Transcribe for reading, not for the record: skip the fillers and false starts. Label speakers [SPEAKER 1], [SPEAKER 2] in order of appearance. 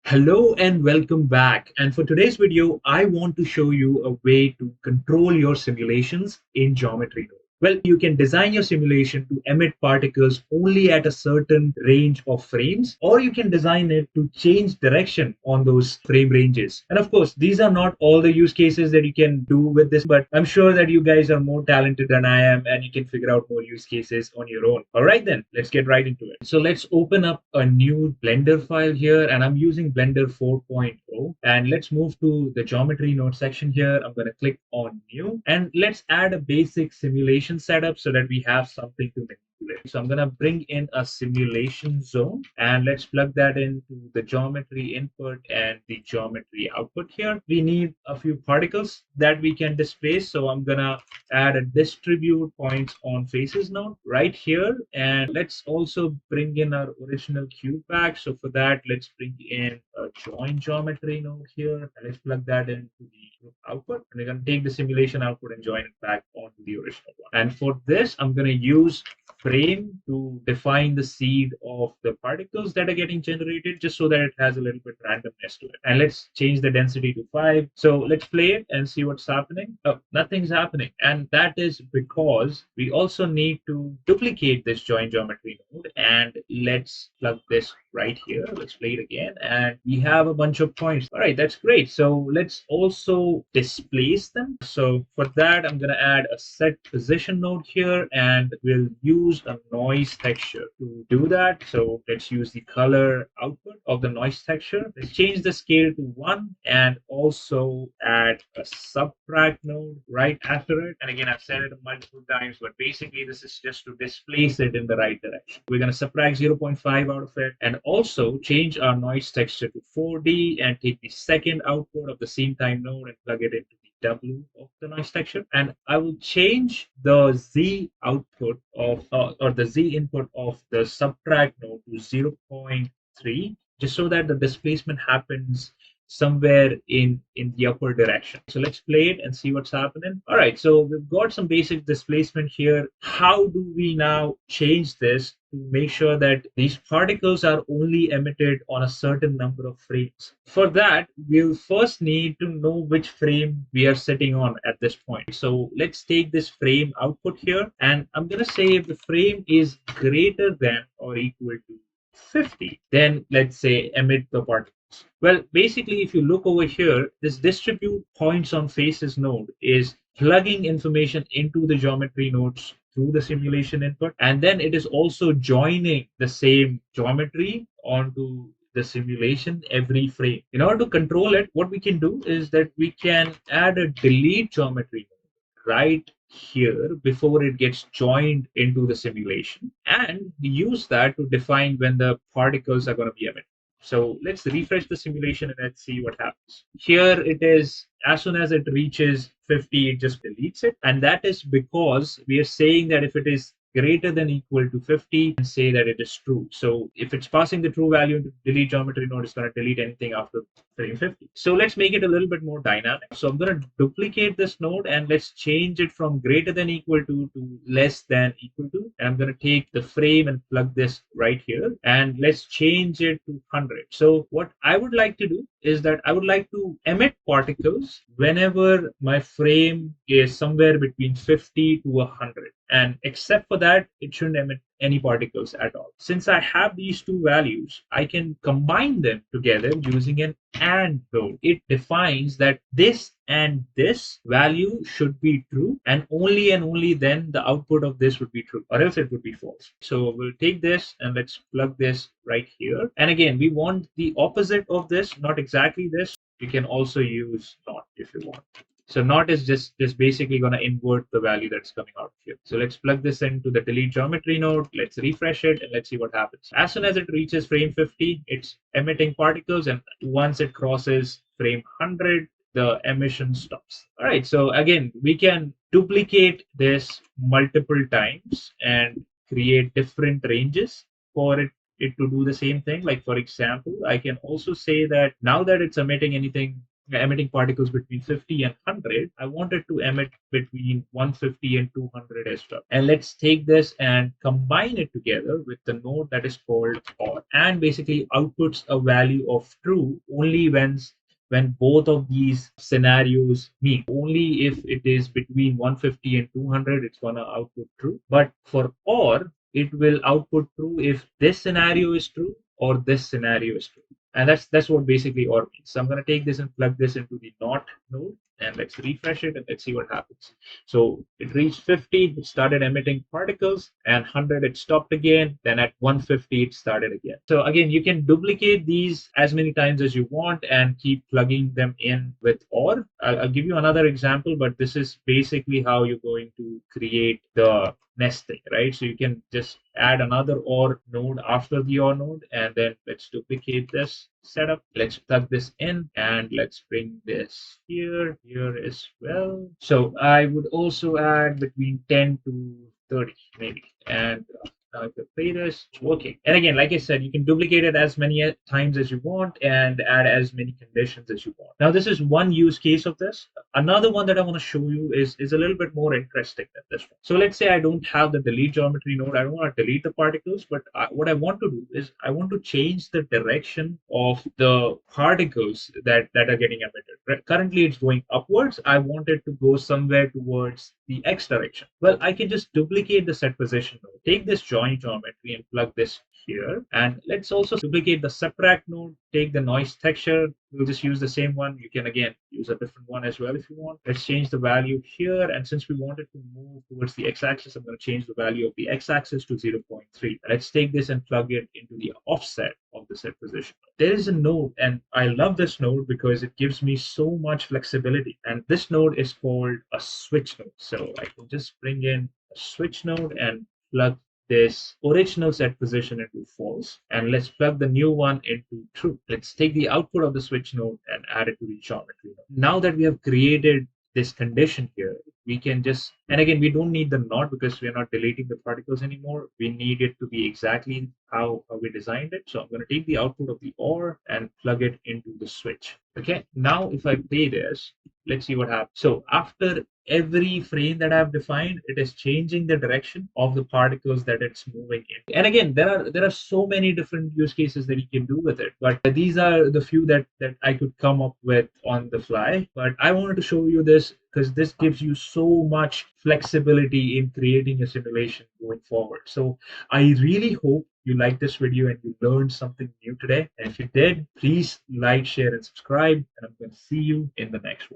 [SPEAKER 1] Hello and welcome back. And for today's video, I want to show you a way to control your simulations in Geometry Node. Well, you can design your simulation to emit particles only at a certain range of frames, or you can design it to change direction on those frame ranges. And of course, these are not all the use cases that you can do with this, but I'm sure that you guys are more talented than I am and you can figure out more use cases on your own. All right, then let's get right into it. So let's open up a new Blender file here, and I'm using Blender 4.0. And let's move to the geometry node section here. I'm going to click on new, and let's add a basic simulation setup so that we have something to manipulate. So I'm going to bring in a simulation zone, and let's plug that into the geometry input and the geometry output here. We need a few particles that we can displace. So I'm going to add a distribute points on faces node right here. And let's also bring in our original cube back. So for that, let's bring in a join geometry node here. And let's plug that into the output. And we're going to take the simulation output and join it back onto the original one. And for this, I'm going to use frame to define the seed of the particles that are getting generated, just so that it has a little bit randomness to it. And let's change the density to 5. So let's play it and see what's happening. Oh, nothing's happening. And that is because we also need to duplicate this join geometry node. And let's plug this right here. Let's play it again. And we have a bunch of points. All right, that's great. So let's also displace them. So for that, I'm going to add a set position node here, and we'll use a noise texture to do that. So let's use the color output of the noise texture. Let's change the scale to 1 and also add a subtract node right after it. And again, I've said it multiple times, but basically this is just to displace it in the right direction. We're going to subtract 0.5 out of it, and also change our noise texture to 4D and take the second output of the same time node and plug it into the W of the noise texture. And I will change the Z output of or the Z input of the subtract node to 0.3, just so that the displacement happens somewhere in the upper direction. So let's play it and see what's happening. All right, so we've got some basic displacement here. How do we now change this to make sure that these particles are only emitted on a certain number of frames? For that, we'll first need to know which frame we are sitting on at this point. So let's take this frame output here, and I'm going to say if the frame is greater than or equal to 50, then let's say emit the particle. Well, basically, if you look over here, this distribute points on faces node is plugging information into the geometry nodes through the simulation input, and then it is also joining the same geometry onto the simulation every frame. In order to control it, what we can do is that we can add a delete geometry node right here before it gets joined into the simulation, and use that to define when the particles are going to be emitted. So let's refresh the simulation and let's see what happens. Here it is, as soon as it reaches 50, it just deletes it. And that is because we are saying that if it is greater than equal to 50, and say that it is true. So if it's passing the true value into delete geometry node, it's going to delete anything after frame 50. So let's make it a little bit more dynamic. So I'm going to duplicate this node, and let's change it from greater than equal to less than equal to. And I'm going to take the frame and plug this right here, and let's change it to 100. So what I would like to do is that I would like to emit particles whenever my frame is somewhere between 50 to 100. And except for that, it shouldn't emit any particles at all. Since I have these two values, I can combine them together using an AND node. It defines that this and this value should be true, and only then the output of this would be true, or else it would be false. So we'll take this and let's plug this right here. And again, we want the opposite of this, not exactly this. You can also use not if you want. So not is just basically going to invert the value that's coming out here. So let's plug this into the delete geometry node. Let's refresh it and let's see what happens. As soon as it reaches frame 50, it's emitting particles, and once it crosses frame 100, the emission stops. All right, so again, we can duplicate this multiple times and create different ranges for it to do the same thing. Like for example, I can also say that now that it's emitting anything emitting particles between 50 and 100, I wanted to emit between 150 and 200 as well. And let's take this and combine it together with the node that is called OR, and basically outputs a value of true only when both of these scenarios meet. Only if it is between 150 and 200, it's going to output true. But for OR, it will output true if this scenario is true or this scenario is true. And that's what basically OR means. So I'm going to take this and plug this into the NOT node, and let's refresh it and let's see what happens. So it reached 50, it started emitting particles, and 100 it stopped again. Then at 150 it started again. So again, you can duplicate these as many times as you want and keep plugging them in with OR. I'll give you another example, but this is basically how you're going to create the nesting, right? So you can just add another OR node after the OR node, and then let's duplicate this setup. Let's plug this in and let's bring this here as well. So I would also add between 10 to 30 maybe, and now if I play this, it's working. And again, like I said, you can duplicate it as many times as you want and add as many conditions as you want. Now, this is one use case of this. Another one that I want to show you is a little bit more interesting than this one. So let's say I don't have the delete geometry node. I don't want to delete the particles, but what I want to do is I want to change the direction of the particles that are getting emitted. Right? Currently, it's going upwards. I want it to go somewhere towards the x direction. Well, I can just duplicate the set position node. Take this join geometry and plug this here. And let's also duplicate the subtract node, take the noise texture. We'll just use the same one. You can again use a different one as well if you want. Let's change the value here. And since we wanted to move towards the x-axis, I'm going to change the value of the x-axis to 0.3. Let's take this and plug it into the offset of the set position. There is a node, and I love this node because it gives me so much flexibility. And this node is called a switch node. So I can just bring in a switch node and plug this original set position into false, and let's plug the new one into true. Let's take the output of the switch node and add it to the geometry node. Now that we have created this condition here, we can just, and again, we don't need the NOT because we're not deleting the particles anymore. We need it to be exactly how we designed it. So I'm going to take the output of the OR and plug it into the switch. Okay, now if I play this, let's see what happens. So after every frame that I've defined, it is changing the direction of the particles that it's moving in. And again, there are so many different use cases that you can do with it, but these are the few that I could come up with on the fly. But I wanted to show you this because this gives you so much flexibility in creating a simulation going forward. So I really hope you liked this video and you learned something new today. And if you did, please like, share, and subscribe. And I'm going to see you in the next one.